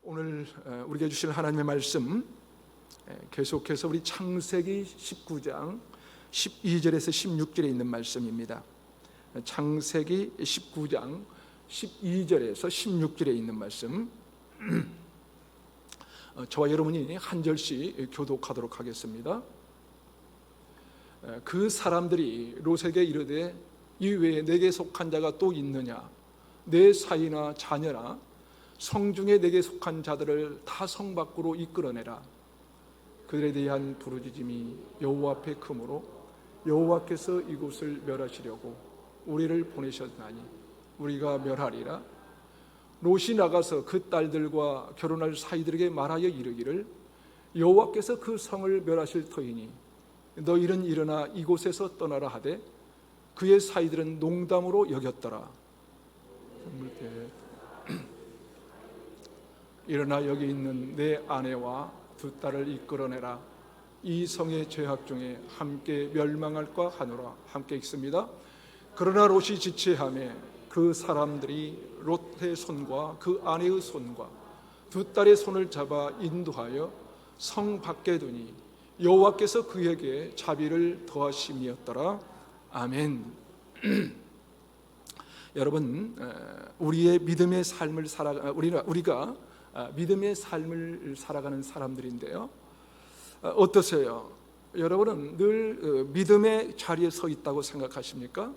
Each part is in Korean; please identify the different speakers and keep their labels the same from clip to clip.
Speaker 1: 오늘 우리에게 주실 하나님의 말씀, 계속해서 우리 창세기 19장 12절에서 16절에 있는 말씀입니다. 창세기 19장 12절에서 16절에 있는 말씀, 저와 여러분이 한 절씩 교독하도록 하겠습니다. 그 사람들이 롯에게 이르되 이 외에 내게 속한 자가 또 있느냐? 내 사이나 자녀나 성중에 내게 속한 자들을 다 성 밖으로 이끌어내라. 그들에 대한 부르짖음이 여호와 앞에 크므로 여호와께서 이곳을 멸하시려고 우리를 보내셨나니 우리가 멸하리라. 롯이 나가서 그 딸들과 결혼할 사이들에게 말하여 이르기를 여호와께서 그 성을 멸하실 터이니 너희는 일어나 이곳에서 떠나라 하되 그의 사이들은 농담으로 여겼더라. 일어나 여기 있는 내 아내와 두 딸을 이끌어내라. 이 성의 죄악 중에 함께 멸망할까 하노라. 함께 읽습니다. 그러나 롯이 지체하매 그 사람들이 롯의 손과 그 아내의 손과 두 딸의 손을 잡아 인도하여 성 밖에 두니 여호와께서 그에게 자비를 더하심이었더라. 아멘. 여러분, 우리의 믿음의 삶을 우리가 믿음의 삶을 살아가는 사람들인데요. 어떠세요? 여러분은 늘 믿음의 자리에 서 있다고 생각하십니까?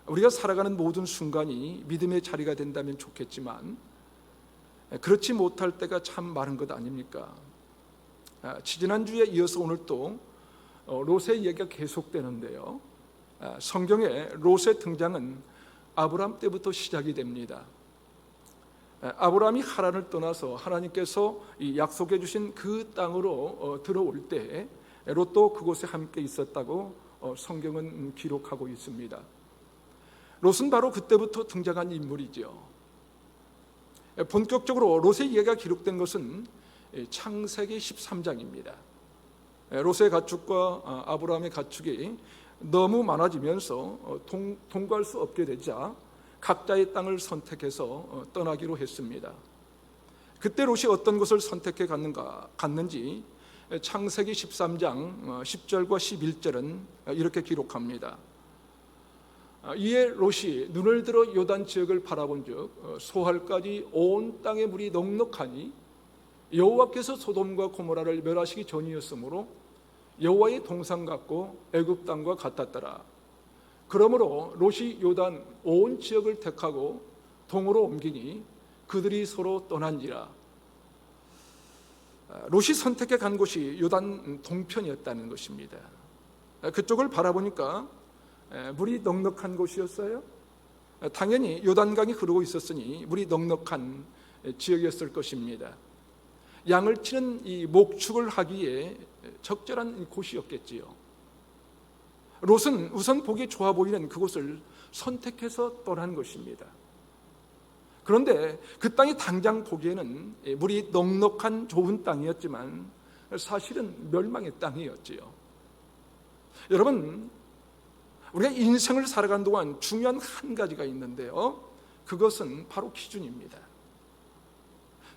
Speaker 1: 우리가 살아가는 모든 순간이 믿음의 자리가 된다면 좋겠지만 그렇지 못할 때가 참 많은 것 아닙니까? 지난주에 이어서 오늘 또 롯의 얘기가 계속되는데요. 성경에 롯의 등장은 아브라함 때부터 시작이 됩니다. 아브라함이 하란을 떠나서 하나님께서 약속해 주신 그 땅으로 들어올 때 롯도 그곳에 함께 있었다고 성경은 기록하고 있습니다. 롯은 바로 그때부터 등장한 인물이죠. 본격적으로 롯의 이야기가 기록된 것은 창세기 13장입니다. 롯의 가축과 아브라함의 가축이 너무 많아지면서 동거할 수 없게 되자 각자의 땅을 선택해서 떠나기로 했습니다. 그때 롯이 어떤 곳을 선택해 갔는지 창세기 13장 10절과 11절은 이렇게 기록합니다. 이에 롯이 눈을 들어 요단 지역을 바라본즉 소할까지 온 땅의 물이 넉넉하니 여호와께서 소돔과 고모라를 멸하시기 전이었으므로 여호와의 동상 같고 애굽 땅과 같았더라. 그러므로 롯이 요단 온 지역을 택하고 동으로 옮기니 그들이 서로 떠난지라. 롯이 선택해 간 곳이 요단 동편이었다는 것입니다. 그쪽을 바라보니까 물이 넉넉한 곳이었어요. 당연히 요단강이 흐르고 있었으니 물이 넉넉한 지역이었을 것입니다. 양을 치는 이 목축을 하기에 적절한 곳이었겠지요. 롯은 우선 보기 좋아 보이는 그곳을 선택해서 떠난 것입니다. 그런데 그 땅이 당장 보기에는 물이 넉넉한 좋은 땅이었지만 사실은 멸망의 땅이었지요. 여러분, 우리가 인생을 살아가는 동안 중요한 한 가지가 있는데요. 그것은 바로 기준입니다.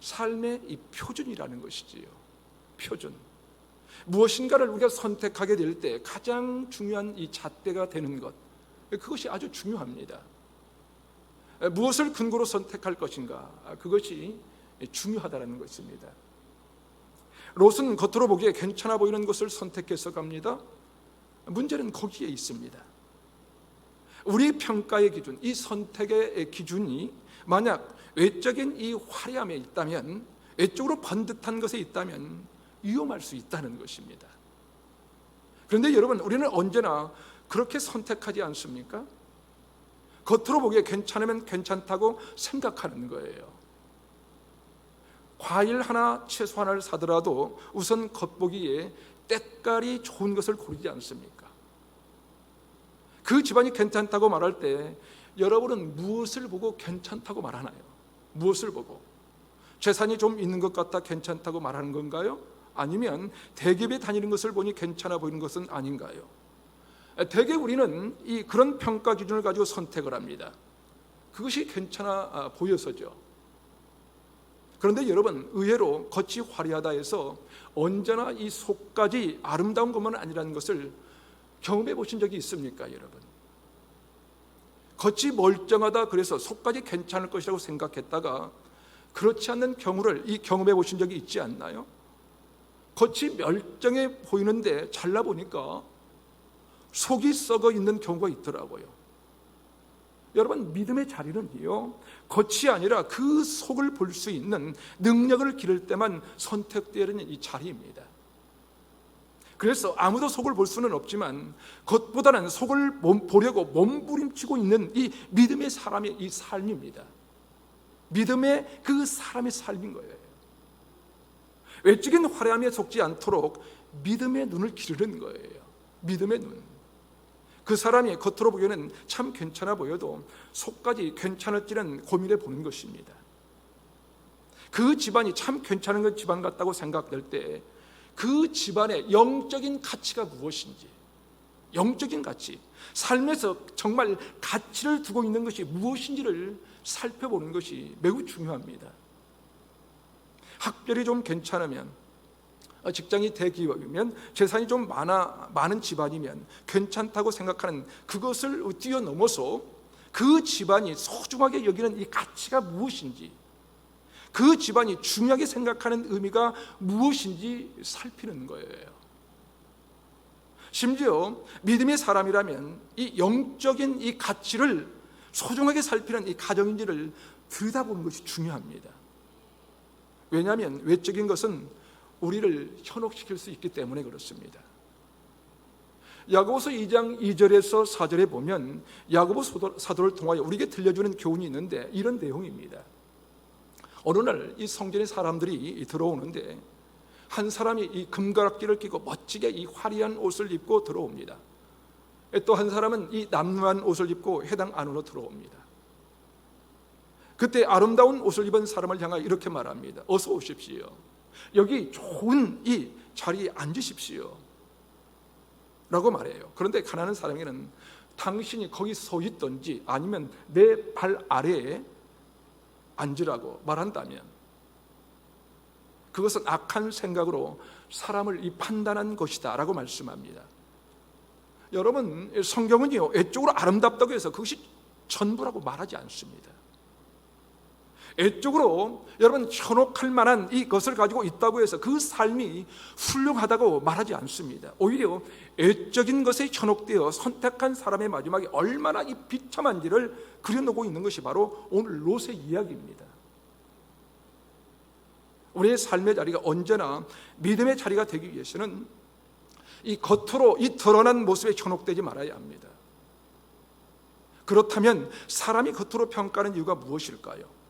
Speaker 1: 삶의 이 표준이라는 것이지요. 표준. 무엇인가를 우리가 선택하게 될 때 가장 중요한 이 잣대가 되는 것, 그것이 아주 중요합니다. 무엇을 근거로 선택할 것인가, 그것이 중요하다는 것입니다. 롯은 겉으로 보기에 괜찮아 보이는 것을 선택해서 갑니다. 문제는 거기에 있습니다. 우리 평가의 기준, 이 선택의 기준이 만약 외적인 이 화려함에 있다면, 외적으로 번듯한 것에 있다면 위험할 수 있다는 것입니다. 그런데 여러분, 우리는 언제나 그렇게 선택하지 않습니까? 겉으로 보기에 괜찮으면 괜찮다고 생각하는 거예요. 과일 하나, 채소 하나를 사더라도 우선 겉보기에 때깔이 좋은 것을 고르지 않습니까? 그 집안이 괜찮다고 말할 때 여러분은 무엇을 보고 괜찮다고 말하나요? 무엇을 보고? 재산이 좀 있는 것 같아 괜찮다고 말하는 건가요? 아니면 대기업에 다니는 것을 보니 괜찮아 보이는 것은 아닌가요? 대개 우리는 그런 평가 기준을 가지고 선택을 합니다. 그것이 괜찮아 보여서죠. 그런데 여러분, 의외로 겉이 화려하다 해서 언제나 이 속까지 아름다운 것만 아니라는 것을 경험해 보신 적이 있습니까, 여러분? 겉이 멀쩡하다 그래서 속까지 괜찮을 것이라고 생각했다가 그렇지 않는 경우를 경험해 보신 적이 있지 않나요? 겉이 멀쩡해 보이는데 잘라보니까 속이 썩어 있는 경우가 있더라고요. 여러분, 믿음의 자리는요, 겉이 아니라 그 속을 볼 수 있는 능력을 기를 때만 선택되는 이 자리입니다. 그래서 아무도 속을 볼 수는 없지만 겉보다는 속을 보려고 몸부림치고 있는 이 믿음의 사람의 이 삶입니다. 믿음의 그 사람의 삶인 거예요. 외적인 화려함에 속지 않도록 믿음의 눈을 기르는 거예요. 믿음의 눈. 그 사람이 겉으로 보기에는 참 괜찮아 보여도 속까지 괜찮을지는 고민해 보는 것입니다. 그 집안이 참 괜찮은 집안 같다고 생각될 때 그 집안의 영적인 가치가 무엇인지, 영적인 가치, 삶에서 정말 가치를 두고 있는 것이 무엇인지를 살펴보는 것이 매우 중요합니다. 학벌이 좀 괜찮으면, 직장이 대기업이면, 재산이 좀 많은 집안이면 괜찮다고 생각하는 그것을 뛰어넘어서 그 집안이 소중하게 여기는 이 가치가 무엇인지, 그 집안이 중요하게 생각하는 의미가 무엇인지 살피는 거예요. 심지어 믿음의 사람이라면 이 영적인 이 가치를 소중하게 살피는 이 가정인지를 들여다보는 것이 중요합니다. 왜냐하면 외적인 것은 우리를 현혹시킬 수 있기 때문에 그렇습니다. 야고보서 2장 2절에서 4절에 보면 야고보 사도를 통하여 우리에게 들려주는 교훈이 있는데 이런 내용입니다. 어느 날 이 성전에 사람들이 들어오는데 한 사람이 이 금가락지를 끼고 멋지게 이 화려한 옷을 입고 들어옵니다. 또 한 사람은 이 남루한 옷을 입고 회당 안으로 들어옵니다. 그때 아름다운 옷을 입은 사람을 향하여 이렇게 말합니다. 어서 오십시오. 여기 좋은 이 자리에 앉으십시오 라고 말해요. 그런데 가난한 사람에게는 당신이 거기 서 있든지 아니면 내 발 아래에 앉으라고 말한다면 그것은 악한 생각으로 사람을 판단한 것이다 라고 말씀합니다. 여러분, 성경은요, 외적으로 아름답다고 해서 그것이 전부라고 말하지 않습니다. 외적으로 여러분 현혹할 만한 이것을 가지고 있다고 해서 그 삶이 훌륭하다고 말하지 않습니다. 오히려 외적인 것에 현혹되어 선택한 사람의 마지막이 얼마나 이 비참한지를 그려놓고 있는 것이 바로 오늘 롯의 이야기입니다. 우리의 삶의 자리가 언제나 믿음의 자리가 되기 위해서는 이 겉으로 이 드러난 모습에 현혹되지 말아야 합니다. 그렇다면 사람이 겉으로 평가하는 이유가 무엇일까요?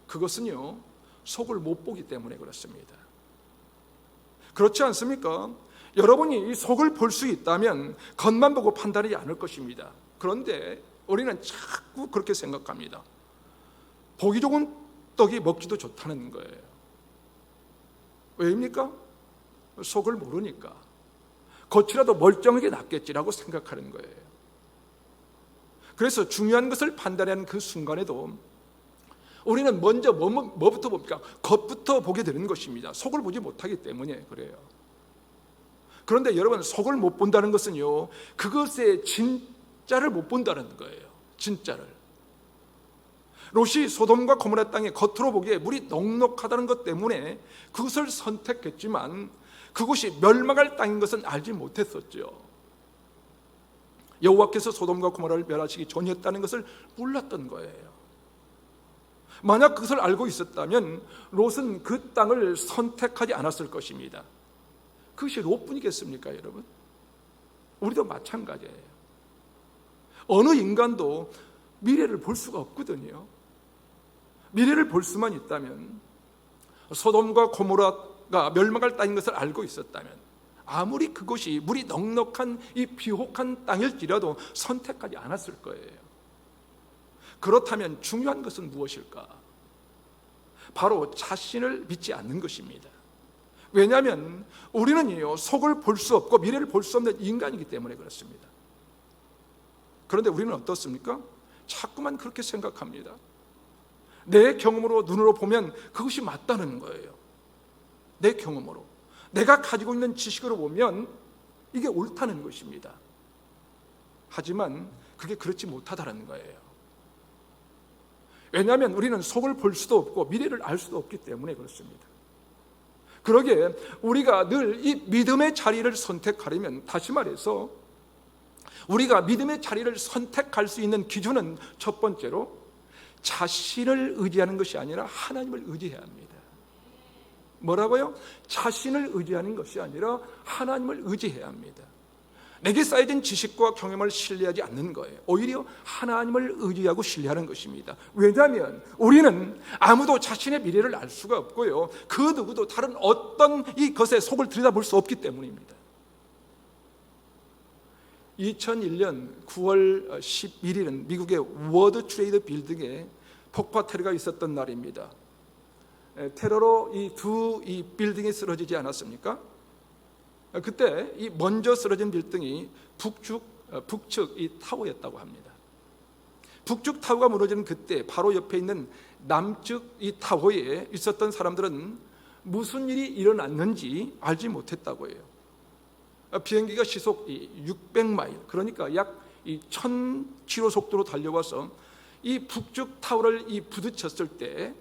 Speaker 1: 그것은요, 속을 못 보기 때문에 그렇습니다. 그렇지 않습니까? 여러분이 이 속을 볼 수 있다면 겉만 보고 판단하지 않을 것입니다. 그런데 우리는 자꾸 그렇게 생각합니다. 보기 좋은 떡이 먹기도 좋다는 거예요. 왜입니까? 속을 모르니까. 겉이라도 멀쩡하게 낫겠지라고 생각하는 거예요. 그래서 중요한 것을 판단하는 그 순간에도 우리는 먼저 뭐부터 봅니까? 겉부터 보게 되는 것입니다. 속을 보지 못하기 때문에 그래요. 그런데 여러분, 속을 못 본다는 것은요, 그것의 진짜를 못 본다는 거예요. 진짜를. 롯이 소돔과 고모라 땅에 겉으로 보기에 물이 넉넉하다는 것 때문에 그것을 선택했지만 그곳이 멸망할 땅인 것은 알지 못했었죠. 여호와께서 소돔과 고모라를 멸하시기 전이었다는 것을 몰랐던 거예요. 만약 그것을 알고 있었다면 롯은 그 땅을 선택하지 않았을 것입니다. 그것이 롯뿐이겠습니까, 여러분? 우리도 마찬가지예요. 어느 인간도 미래를 볼 수가 없거든요. 미래를 볼 수만 있다면, 소돔과 고모라가 멸망할 땅인 것을 알고 있었다면, 아무리 그곳이 물이 넉넉한 이 비옥한 땅일지라도 선택하지 않았을 거예요. 그렇다면 중요한 것은 무엇일까? 바로 자신을 믿지 않는 것입니다. 왜냐하면 우리는요, 속을 볼 수 없고 미래를 볼 수 없는 인간이기 때문에 그렇습니다. 그런데 우리는 어떻습니까? 자꾸만 그렇게 생각합니다. 내 경험으로, 눈으로 보면 그것이 맞다는 거예요. 내 경험으로, 내가 가지고 있는 지식으로 보면 이게 옳다는 것입니다. 하지만 그게 그렇지 못하다는 거예요. 왜냐하면 우리는 속을 볼 수도 없고 미래를 알 수도 없기 때문에 그렇습니다. 그러기에 우리가 늘 이 믿음의 자리를 선택하려면, 다시 말해서 우리가 믿음의 자리를 선택할 수 있는 기준은 첫 번째로 자신을 의지하는 것이 아니라 하나님을 의지해야 합니다. 뭐라고요? 자신을 의지하는 것이 아니라 하나님을 의지해야 합니다. 내게 쌓여진 지식과 경험을 신뢰하지 않는 거예요. 오히려 하나님을 의지하고 신뢰하는 것입니다. 왜냐하면 우리는 아무도 자신의 미래를 알 수가 없고요, 그 누구도 다른 어떤 이것에 속을 들여다볼 수 없기 때문입니다. 2001년 9월 11일은 미국의 워드 트레이드 빌딩에 폭파 테러가 있었던 날입니다. 테러로 이 두 빌딩이 쓰러지지 않았습니까? 그때 이 먼저 쓰러진 빌딩이 북측 이 타워였다고 합니다. 북측 타워가 무너지는 그때 바로 옆에 있는 남측 이 타워에 있었던 사람들은 무슨 일이 일어났는지 알지 못했다고 해요. 비행기가 시속 600마일, 그러니까 약 1000km 속도로 달려와서 이 북측 타워를 부딪혔을 때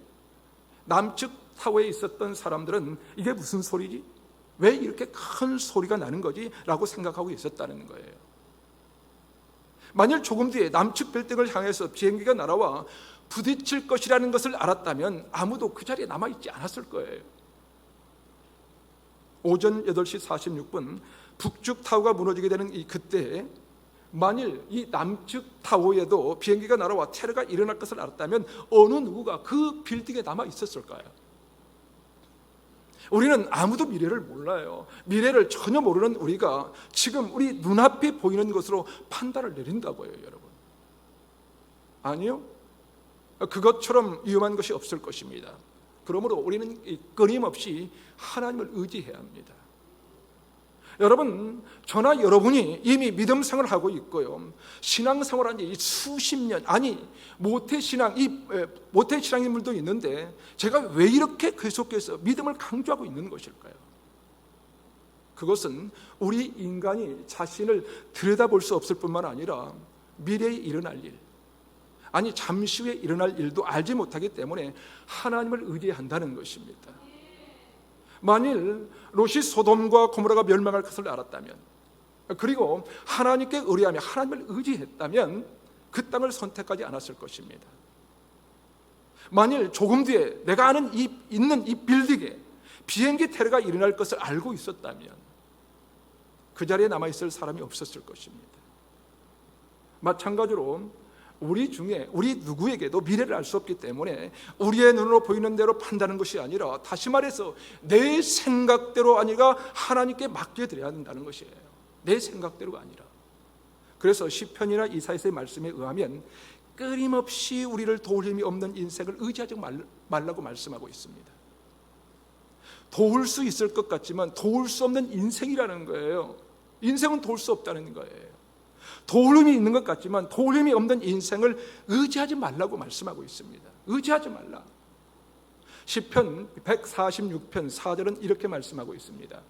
Speaker 1: 남측 타워에 있었던 사람들은 이게 무슨 소리지? 왜 이렇게 큰 소리가 나는 거지? 라고 생각하고 있었다는 거예요. 만일 조금 뒤에 남측 빌딩을 향해서 비행기가 날아와 부딪힐 것이라는 것을 알았다면 아무도 그 자리에 남아있지 않았을 거예요. 오전 8시 46분 북측 타워가 무너지게 되는 그때, 만일 이 남측 타워에도 비행기가 날아와 테러가 일어날 것을 알았다면 어느 누구가 그 빌딩에 남아 있었을까요? 우리는 아무도 미래를 몰라요. 미래를 전혀 모르는 우리가 지금 우리 눈앞에 보이는 것으로 판단을 내린다고요, 여러분. 아니요, 그것처럼 위험한 것이 없을 것입니다. 그러므로 우리는 끊임없이 하나님을 의지해야 합니다. 여러분, 저나 여러분이 이미 믿음 생활을 하고 있고요, 신앙생활을 한 지 수십 년, 아니 모태신앙인 분도 있는데 제가 왜 이렇게 계속해서 믿음을 강조하고 있는 것일까요? 그것은 우리 인간이 자신을 들여다볼 수 없을 뿐만 아니라 미래에 일어날 일, 아니 잠시 후에 일어날 일도 알지 못하기 때문에 하나님을 의지해야 한다는 것입니다. 만일 롯이 소돔과 고모라가 멸망할 것을 알았다면, 그리고 하나님께 의뢰하며 하나님을 의지했다면 그 땅을 선택하지 않았을 것입니다. 만일 조금 뒤에 내가 아는 있는 이 빌딩에 비행기 테러가 일어날 것을 알고 있었다면 그 자리에 남아있을 사람이 없었을 것입니다. 마찬가지로 우리 중에 우리 누구에게도 미래를 알 수 없기 때문에 우리의 눈으로 보이는 대로 판단하는 것이 아니라, 다시 말해서 내 생각대로 아니라 하나님께 맡겨드려야 한다는 것이에요. 내 생각대로가 아니라. 그래서 시편이나 이사야서의 말씀에 의하면 끊임없이 우리를 도울 힘이 없는 인생을 의지하지 말라고 말씀하고 있습니다. 도울 수 있을 것 같지만 도울 수 없는 인생이라는 거예요. 인생은 도울 수 없다는 거예요. 도울 힘이 있는 것 같지만 도울 힘이 없는 인생을 의지하지 말라고 말씀하고 있습니다. 의지하지 말라. 시편 146편 4절은 이렇게 말씀하고 있습니다.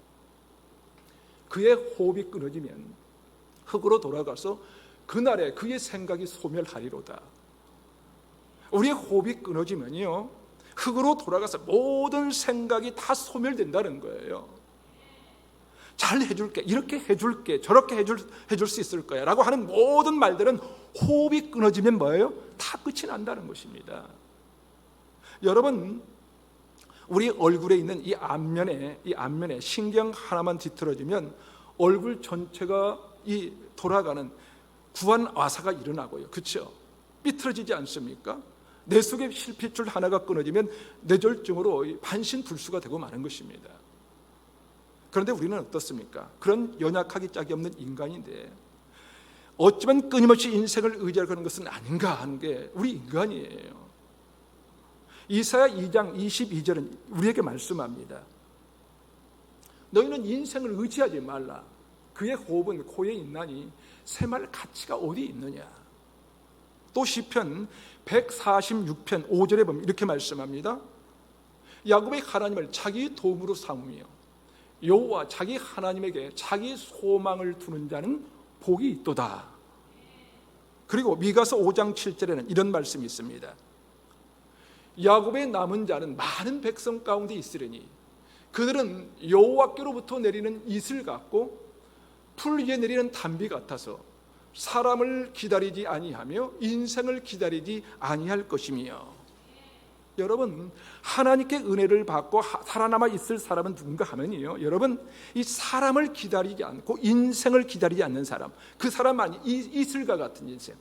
Speaker 1: 그의 호흡이 끊어지면 흙으로 돌아가서 그날에 그의 생각이 소멸하리로다. 우리의 호흡이 끊어지면요, 흙으로 돌아가서 모든 생각이 다 소멸된다는 거예요. 잘 해줄게, 이렇게 해줄게, 저렇게 해줄 수 있을 거야 라고 하는 모든 말들은 호흡이 끊어지면 뭐예요? 다 끝이 난다는 것입니다. 여러분, 우리 얼굴에 있는 이 앞면에 신경 하나만 뒤틀어지면 얼굴 전체가 이 돌아가는 구안와사가 일어나고요, 그렇죠? 삐뚤어지지 않습니까? 내 속에 실핏줄 하나가 끊어지면 뇌졸중으로 반신불수가 되고 마는 것입니다. 그런데 우리는 어떻습니까? 그런 연약하기 짝이 없는 인간인데 어쩌면 끊임없이 인생을 의지하는 것은 아닌가 하는 게 우리 인간이에요. 이사야 2장 22절은 우리에게 말씀합니다. 너희는 인생을 의지하지 말라. 그의 호흡은 코에 있나니 새말 가치가 어디 있느냐. 또 시편 146편 5절에 보면 이렇게 말씀합니다. 야곱의 하나님을 자기 도움으로 삼으며 여호와 자기 하나님에게 자기 소망을 두는 자는 복이 있도다. 그리고 미가서 5장 7절에는 이런 말씀이 있습니다. 야곱의 남은 자는 많은 백성 가운데 있으리니 그들은 여호와께로부터 내리는 이슬 같고 풀 위에 내리는 단비 같아서 사람을 기다리지 아니하며 인생을 기다리지 아니할 것이며. 여러분, 하나님께 은혜를 받고 살아남아 있을 사람은 누군가 하면요, 여러분, 이 사람을 기다리지 않고 인생을 기다리지 않는 사람, 그 사람만이 이슬과 같은 인생,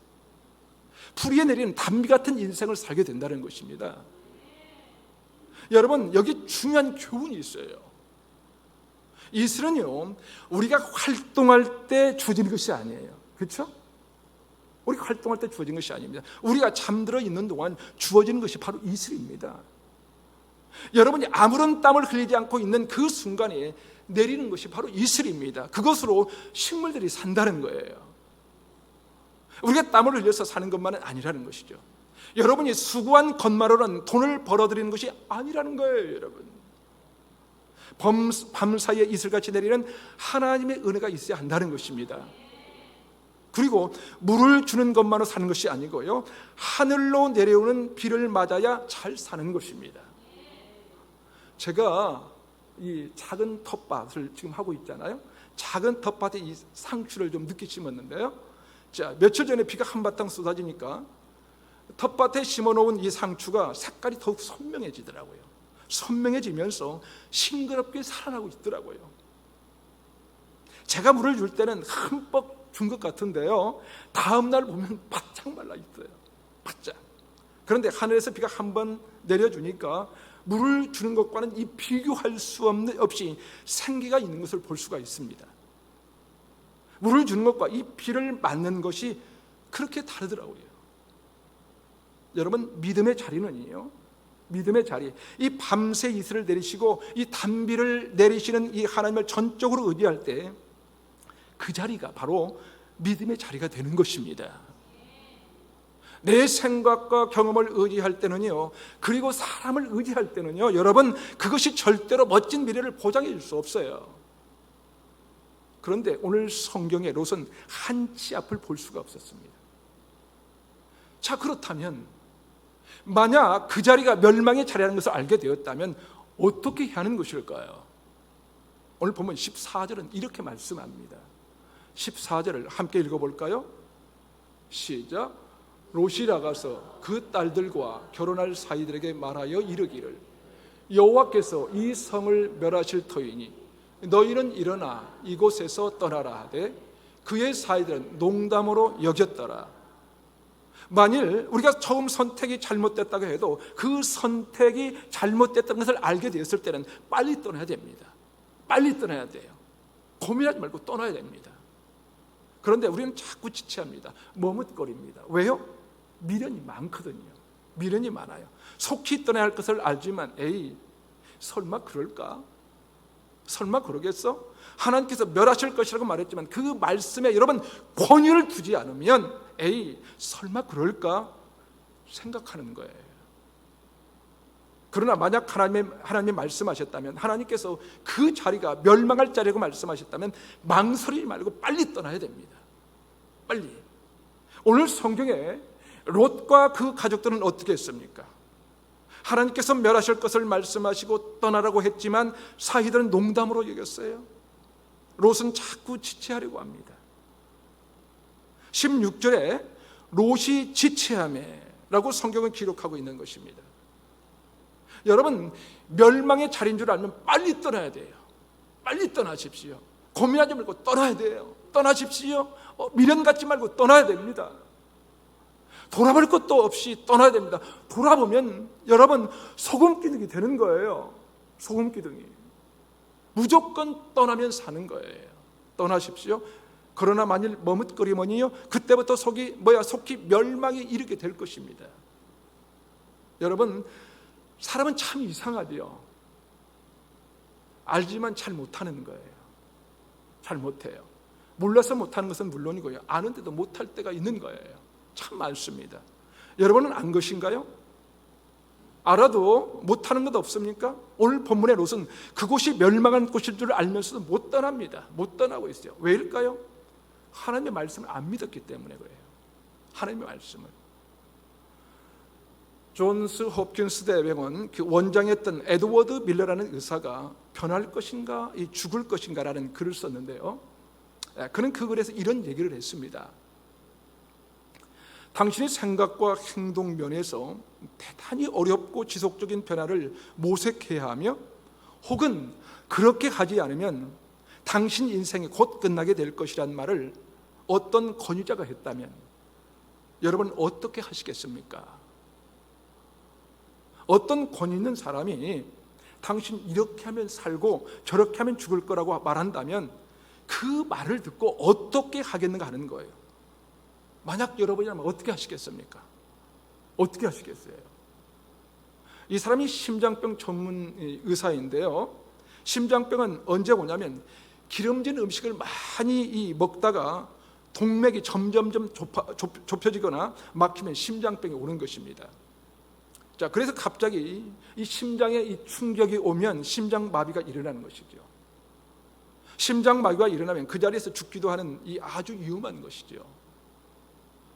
Speaker 1: 풀 위에 내리는 단비 같은 인생을 살게 된다는 것입니다. 여러분, 여기 중요한 교훈이 있어요. 이슬은요, 우리가 활동할 때 주어지는 것이 아니에요. 그렇죠? 우리가 활동할 때 주어진 것이 아닙니다. 우리가 잠들어 있는 동안 주어지는 것이 바로 이슬입니다. 여러분이 아무런 땀을 흘리지 않고 있는 그 순간에 내리는 것이 바로 이슬입니다. 그것으로 식물들이 산다는 거예요. 우리가 땀을 흘려서 사는 것만은 아니라는 것이죠. 여러분이 수고한 것만으로는 돈을 벌어들이는 것이 아니라는 거예요. 여러분, 밤사이에 이슬같이 내리는 하나님의 은혜가 있어야 한다는 것입니다. 그리고 물을 주는 것만으로 사는 것이 아니고요, 하늘로 내려오는 비를 맞아야 잘 사는 것입니다. 제가 이 작은 텃밭을 지금 하고 있잖아요. 작은 텃밭에 이 상추를 좀 늦게 심었는데요, 자, 며칠 전에 비가 한바탕 쏟아지니까 텃밭에 심어놓은 이 상추가 색깔이 더욱 선명해지더라고요. 선명해지면서 싱그럽게 살아나고 있더라고요. 제가 물을 줄 때는 흠뻑 준 것 같은데요, 다음 날 보면 바짝 말라 있어요. 바짝. 그런데 하늘에서 비가 한번 내려주니까 물을 주는 것과는 이 비교할 수 없이 생기가 있는 것을 볼 수가 있습니다. 물을 주는 것과 이 비를 맞는 것이 그렇게 다르더라고요. 여러분, 믿음의 자리는요, 믿음의 자리, 이 밤새 이슬을 내리시고 이 단비를 내리시는 이 하나님을 전적으로 의지할 때 그 자리가 바로 믿음의 자리가 되는 것입니다. 내 생각과 경험을 의지할 때는요, 그리고 사람을 의지할 때는요, 여러분, 그것이 절대로 멋진 미래를 보장해 줄 수 없어요. 그런데 오늘 성경의 롯은 한치 앞을 볼 수가 없었습니다. 자, 그렇다면 만약 그 자리가 멸망의 자리라는 것을 알게 되었다면 어떻게 해야 하는 것일까요? 오늘 보면 14절은 이렇게 말씀합니다. 14절을 함께 읽어볼까요? 시작. 롯이 나가서 그 딸들과 결혼할 사이들에게 말하여 이르기를 여호와께서 이 성을 멸하실 터이니 너희는 일어나 이곳에서 떠나라 하되 그의 사이들은 농담으로 여겼더라. 만일 우리가 처음 선택이 잘못됐다고 해도 그 선택이 잘못됐다는 것을 알게 되었을 때는 빨리 떠나야 됩니다. 빨리 떠나야 돼요. 고민하지 말고 떠나야 됩니다. 그런데 우리는 자꾸 지체합니다. 머뭇거립니다. 왜요? 미련이 많거든요. 미련이 많아요. 속히 떠나야 할 것을 알지만 에이, 설마 그럴까? 설마 그러겠어? 하나님께서 멸하실 것이라고 말했지만 그 말씀에 여러분 권위를 두지 않으면 에이, 설마 그럴까? 생각하는 거예요. 그러나 만약 하나님이 말씀하셨다면, 하나님께서 그 자리가 멸망할 자리라고 말씀하셨다면 망설이지 말고 빨리 떠나야 됩니다. 빨리. 오늘 성경에 롯과 그 가족들은 어떻게 했습니까? 하나님께서 멸하실 것을 말씀하시고 떠나라고 했지만 사이들은 농담으로 여겼어요. 롯은 자꾸 지체하려고 합니다. 16절에 롯이 지체하매라고 성경은 기록하고 있는 것입니다. 여러분, 멸망의 자리인 줄 알면 빨리 떠나야 돼요. 빨리 떠나십시오. 고민하지 말고 떠나야 돼요. 떠나십시오. 미련 갖지 말고 떠나야 됩니다. 돌아볼 것도 없이 떠나야 됩니다. 돌아보면 여러분 소금기둥이 되는 거예요. 소금기둥이. 무조건 떠나면 사는 거예요. 떠나십시오. 그러나 만일 머뭇거리면요, 그때부터 속히 멸망에 이르게 될 것입니다. 여러분, 사람은 참 이상하죠. 알지만 잘 못하는 거예요. 잘 못해요. 몰라서 못하는 것은 물론이고요, 아는데도 못할 때가 있는 거예요. 참 많습니다. 여러분은 안 것인가요? 알아도 못하는 것 없습니까? 오늘 본문의 롯은 그곳이 멸망한 곳일 줄 알면서도 못 떠납니다. 못 떠나고 있어요. 왜일까요? 하나님의 말씀을 안 믿었기 때문에 그래요. 하나님의 말씀을. 존스 홉킨스 대병원 그 원장이었던 에드워드 밀러라는 의사가 변할 것인가, 죽을 것인가라는 글을 썼는데요. 그는 그 글에서 이런 얘기를 했습니다. 당신의 생각과 행동 면에서 대단히 어렵고 지속적인 변화를 모색해야 하며, 혹은 그렇게 하지 않으면 당신 인생이 곧 끝나게 될 것이란 말을 어떤 권위자가 했다면 여러분 어떻게 하시겠습니까? 어떤 권위 있는 사람이 당신 이렇게 하면 살고 저렇게 하면 죽을 거라고 말한다면 그 말을 듣고 어떻게 하겠는가 하는 거예요. 만약 여러분이라면 어떻게 하시겠습니까? 어떻게 하시겠어요? 이 사람이 심장병 전문 의사인데요. 심장병은 언제 오냐면 기름진 음식을 많이 먹다가 동맥이 점점점 좁혀지거나 막히면 심장병이 오는 것입니다. 자, 그래서 갑자기 이 심장에 이 충격이 오면 심장마비가 일어나는 것이죠. 심장마비가 일어나면 그 자리에서 죽기도 하는 이 아주 위험한 것이죠.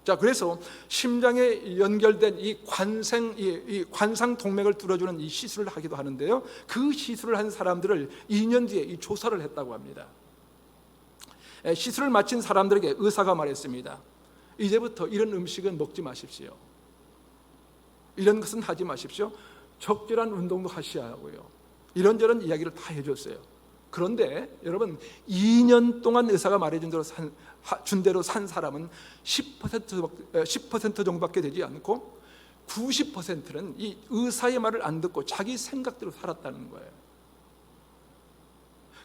Speaker 1: 자, 그래서 심장에 연결된 이 관상 동맥을 뚫어주는 이 시술을 하기도 하는데요. 그 시술을 한 사람들을 2년 뒤에 이 조사를 했다고 합니다. 시술을 마친 사람들에게 의사가 말했습니다. 이제부터 이런 음식은 먹지 마십시오. 이런 것은 하지 마십시오. 적절한 운동도 하셔야 하고요. 이런저런 이야기를 다 해줬어요. 그런데 여러분 2년 동안 의사가 말해준 대로 산 사람은 10% 정도밖에 되지 않고 90%는 이 의사의 말을 안 듣고 자기 생각대로 살았다는 거예요.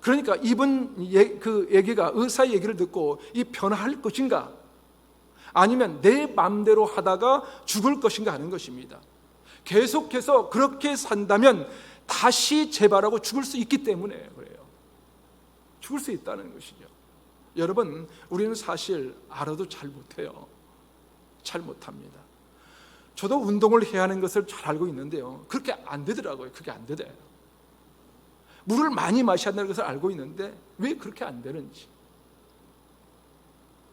Speaker 1: 그러니까 이분 그 얘기가 의사의 얘기를 듣고 이 변화할 것인가 아니면 내 마음대로 하다가 죽을 것인가 하는 것입니다. 계속해서 그렇게 산다면 다시 재발하고 죽을 수 있기 때문에 그래요. 죽을 수 있다는 것이죠. 여러분, 우리는 사실 알아도 잘 못해요. 잘 못합니다. 저도 운동을 해야 하는 것을 잘 알고 있는데요, 그렇게 안 되더라고요. 그게 안 되대요. 물을 많이 마셔야 한다는 것을 알고 있는데 왜 그렇게 안 되는지.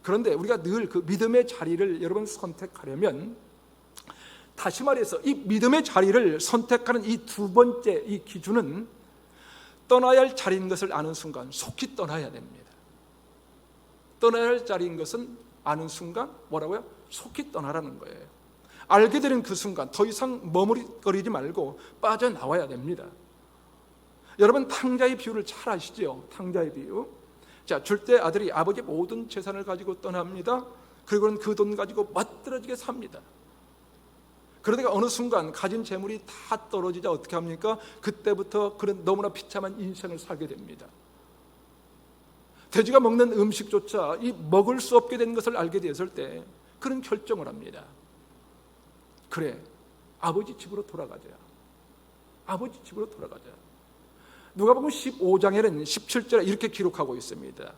Speaker 1: 그런데 우리가 늘 그 믿음의 자리를 여러분 선택하려면, 다시 말해서 이 믿음의 자리를 선택하는 이 두 번째 이 기준은 떠나야 할 자리인 것을 아는 순간 속히 떠나야 됩니다. 떠나야 할 자리인 것은 아는 순간 뭐라고요? 속히 떠나라는 거예요. 알게 되는 그 순간 더 이상 머무르거리지 말고 빠져나와야 됩니다. 여러분, 탕자의 비유를 잘 아시죠? 탕자의 비유. 자, 줄때 아들이 아버지의 모든 재산을 가지고 떠납니다. 그리고는 그 돈 가지고 멋들어지게 삽니다. 그러다가 어느 순간 가진 재물이 다 떨어지자 어떻게 합니까? 그때부터 그런 너무나 비참한 인생을 살게 됩니다. 돼지가 먹는 음식조차 이 먹을 수 없게 된 것을 알게 되었을 때 그런 결정을 합니다. 그래, 아버지 집으로 돌아가자. 아버지 집으로 돌아가자. 누가복음 15장에는 17절에 이렇게 기록하고 있습니다.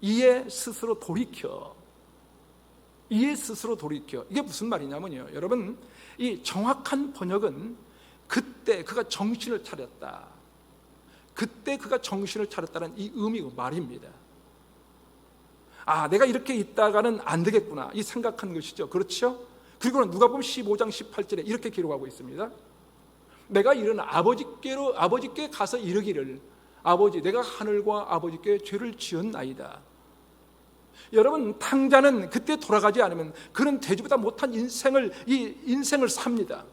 Speaker 1: 이에 스스로 돌이켜. 이에 스스로 돌이켜. 이게 무슨 말이냐면요, 여러분, 이 정확한 번역은 그때 그가 정신을 차렸다. 그때 그가 정신을 차렸다는 이 의미고 말입니다. 아, 내가 이렇게 있다가는 안 되겠구나, 이 생각한 것이죠. 그렇죠? 그리고는 누가복음 15장 18절에 이렇게 기록하고 있습니다. 내가 이런 아버지께 가서 이르기를, 아버지, 내가 하늘과 아버지께 죄를 지었나이다. 여러분, 탕자는 그때 돌아가지 않으면 그는 돼지보다 못한 인생을 삽니다.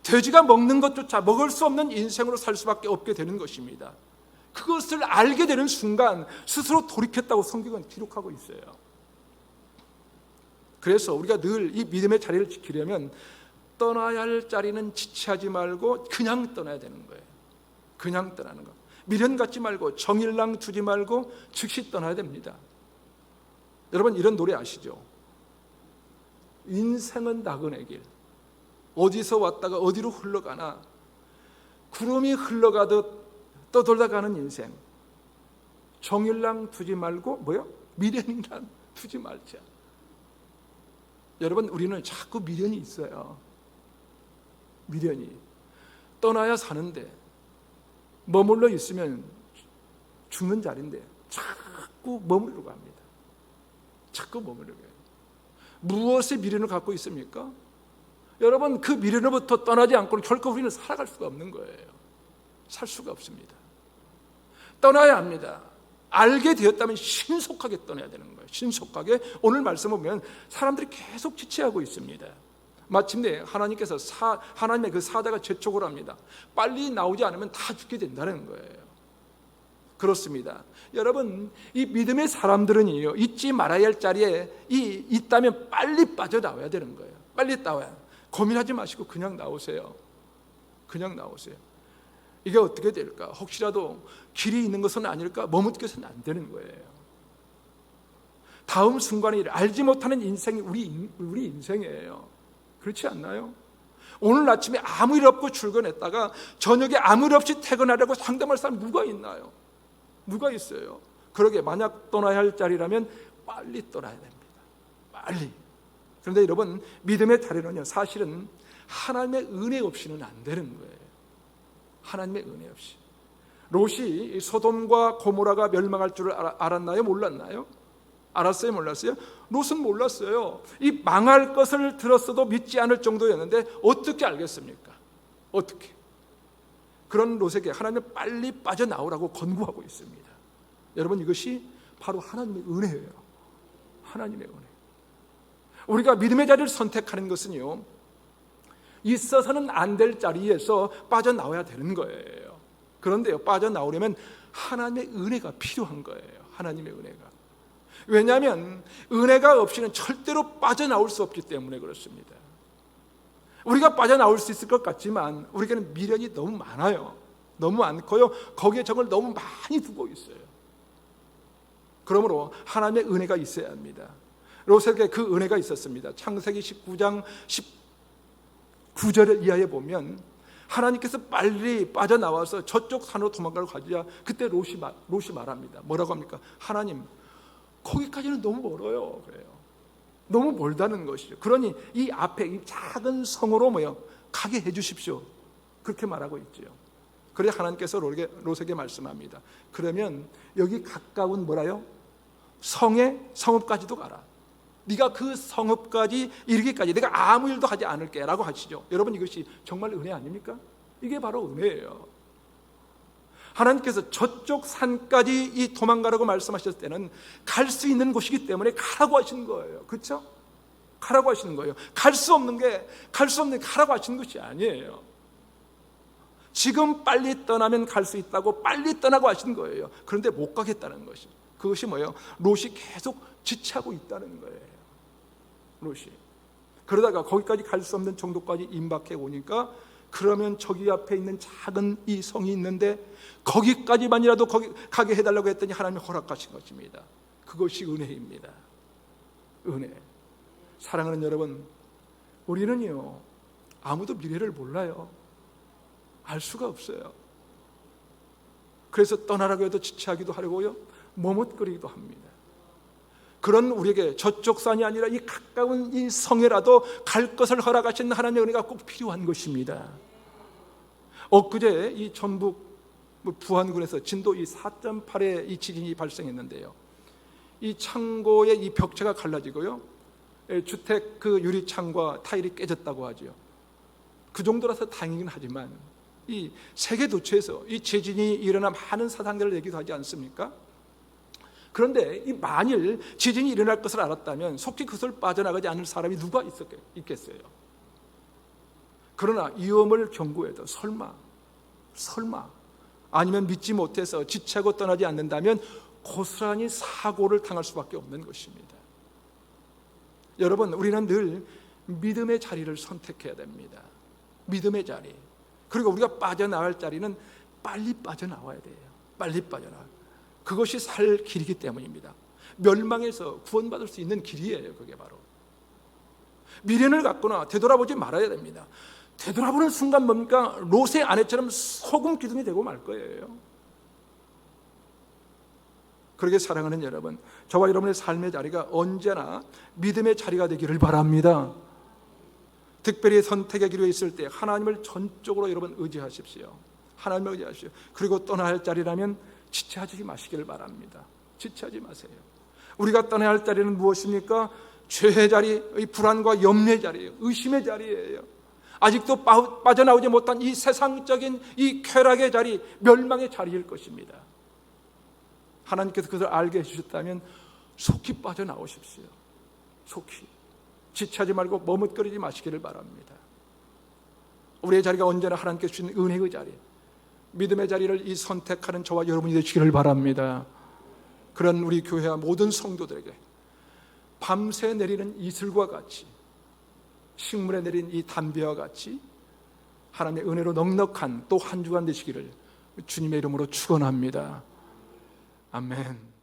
Speaker 1: 돼지가 먹는 것조차 먹을 수 없는 인생으로 살 수밖에 없게 되는 것입니다. 그것을 알게 되는 순간 스스로 돌이켰다고 성경은 기록하고 있어요. 그래서 우리가 늘 이 믿음의 자리를 지키려면 떠나야 할 자리는 지체하지 말고 그냥 떠나야 되는 거예요. 그냥 떠나는 거. 미련 갖지 말고 정일랑 두지 말고 즉시 떠나야 됩니다. 여러분, 이런 노래 아시죠? 인생은 나그네 길, 어디서 왔다가 어디로 흘러가나, 구름이 흘러가듯 떠돌다 가는 인생. 정일랑 두지 말고 미련이란 두지 말자. 여러분, 우리는 자꾸 미련이 있어요. 미련이. 떠나야 사는데 머물러 있으면 죽는 자리인데 자꾸 머무르려고 합니다. 자꾸 머무르려고 해요. 무엇에 미련을 갖고 있습니까? 여러분, 그 미련으로부터 떠나지 않고는 결코 우리는 살아갈 수가 없는 거예요. 살 수가 없습니다. 떠나야 합니다. 알게 되었다면 신속하게 떠나야 되는 거예요. 신속하게. 오늘 말씀을 보면 사람들이 계속 지체하고 있습니다. 마침내 하나님께서 하나님의 그 사자가 재촉을 합니다. 빨리 나오지 않으면 다 죽게 된다는 거예요. 그렇습니다. 여러분, 이 믿음의 사람들은요, 잊지 말아야 할 자리에 있다면 빨리 빠져나와야 되는 거예요. 빨리 나와야. 고민하지 마시고 그냥 나오세요. 그냥 나오세요. 이게 어떻게 될까? 혹시라도 길이 있는 것은 아닐까? 머뭇게서는 안 되는 거예요. 다음 순간에 알지 못하는 인생이 우리 인생이에요. 그렇지 않나요? 오늘 아침에 아무 일 없고 출근했다가 저녁에 아무 일 없이 퇴근하려고 상담할 사람 누가 있나요? 누가 있어요? 그러게 만약 떠나야 할 자리라면 빨리 떠나야 됩니다. 빨리. 그런데 여러분, 믿음의 자리는요, 사실은 하나님의 은혜 없이는 안 되는 거예요. 하나님의 은혜 없이. 롯이 소돔과 고모라가 멸망할 줄 알았나요? 몰랐나요? 알았어요? 몰랐어요? 롯은 몰랐어요. 이 망할 것을 들었어도 믿지 않을 정도였는데 어떻게 알겠습니까? 어떻게? 그런 롯에게 하나님은 빨리 빠져나오라고 권고하고 있습니다. 여러분, 이것이 바로 하나님의 은혜예요. 하나님의 은혜. 우리가 믿음의 자리를 선택하는 것은요, 있어서는 안 될 자리에서 빠져나와야 되는 거예요. 그런데요, 빠져나오려면 하나님의 은혜가 필요한 거예요. 하나님의 은혜가. 왜냐하면 은혜가 없이는 절대로 빠져나올 수 없기 때문에 그렇습니다. 우리가 빠져나올 수 있을 것 같지만 우리에게는 미련이 너무 많아요. 너무 많고요, 거기에 정을 너무 많이 두고 있어요. 그러므로 하나님의 은혜가 있어야 합니다. 롯에게 그 은혜가 있었습니다. 창세기 19장 19절 이하에 보면 하나님께서 빨리 빠져나와서 저쪽 산으로 도망가려고 하자 그때 롯이 말합니다. 뭐라고 합니까? 하나님, 거기까지는 너무 멀어요. 그래요. 너무 멀다는 것이죠. 그러니 이 앞에 이 작은 성으로 가게 해주십시오. 그렇게 말하고 있죠. 그래 하나님께서 롯에게 말씀합니다. 그러면 여기 가까운 성읍까지도 가라. 네가 그 성읍까지 이르기까지 내가 아무 일도 하지 않을게 라고 하시죠. 여러분, 이것이 정말 은혜 아닙니까? 이게 바로 은혜예요. 하나님께서 저쪽 산까지 이 도망가라고 말씀하셨을 때는 갈 수 있는 곳이기 때문에 가라고 하시는 거예요. 그렇죠? 가라고 하시는 거예요. 갈 수 없는 게 가라고 하시는 것이 아니에요. 지금 빨리 떠나면 갈 수 있다고 빨리 떠나고 하시는 거예요. 그런데 못 가겠다는 것이. 그것이 롯이 계속 지체하고 있다는 거예요. 롯이. 그러다가 거기까지 갈 수 없는 정도까지 임박해 오니까 그러면 저기 앞에 있는 작은 이 성이 있는데 거기까지만이라도 가게 해달라고 했더니 하나님이 허락하신 것입니다. 그것이 은혜입니다. 은혜. 사랑하는 여러분, 우리는요, 아무도 미래를 몰라요. 알 수가 없어요. 그래서 떠나라고 해도 지체하기도 하려고요, 머뭇거리기도 합니다. 그런 우리에게 저쪽 산이 아니라 이 가까운 이 성에라도 갈 것을 허락하신 하나님의 은혜가 꼭 필요한 것입니다. 엊그제 이 전북 부안군에서 진도 4.8의 이 지진이 발생했는데요, 이 창고의 이 벽체가 갈라지고요, 주택 그 유리창과 타일이 깨졌다고 하죠. 그 정도라서 다행이긴 하지만 이 세계 도처에서 이 지진이 일어나 많은 사상자를 내기도 하지 않습니까? 그런데 이 만일 지진이 일어날 것을 알았다면 속히 그것을 빠져나가지 않을 사람이 누가 있겠어요? 그러나 위험을 경고해도 설마 아니면 믿지 못해서 지체하고 떠나지 않는다면 고스란히 사고를 당할 수밖에 없는 것입니다. 여러분, 우리는 늘 믿음의 자리를 선택해야 됩니다. 믿음의 자리. 그리고 우리가 빠져나갈 자리는 빨리 빠져나와야 돼요. 빨리 빠져나와요. 그것이 살 길이기 때문입니다. 멸망에서 구원받을 수 있는 길이에요. 그게 바로 미련을 갖거나 되돌아보지 말아야 됩니다. 되돌아보는 순간 뭡니까? 롯의 아내처럼 소금 기둥이 되고 말 거예요. 그렇게 사랑하는 여러분, 저와 여러분의 삶의 자리가 언제나 믿음의 자리가 되기를 바랍니다. 특별히 선택의 기로에 있을 때 하나님을 전적으로 여러분 의지하십시오. 하나님을 의지하십시오. 그리고 떠나야 할 자리라면 지체하지 마시기를 바랍니다. 지체하지 마세요. 우리가 떠나야 할 자리는 무엇입니까? 죄의 자리, 이 불안과 염려의 자리예요. 의심의 자리예요. 아직도 빠져나오지 못한 이 세상적인 이 쾌락의 자리, 멸망의 자리일 것입니다. 하나님께서 그것을 알게 해주셨다면 속히 빠져나오십시오. 속히. 지체하지 말고 머뭇거리지 마시기를 바랍니다. 우리의 자리가 언제나 하나님께서 주신 은혜의 자리, 믿음의 자리를 이 선택하는 저와 여러분이 되시기를 바랍니다. 그런 우리 교회와 모든 성도들에게 밤새 내리는 이슬과 같이, 식물에 내린 이 담비와 같이 하나님의 은혜로 넉넉한 또 한 주간 되시기를 주님의 이름으로 축원합니다. 아멘.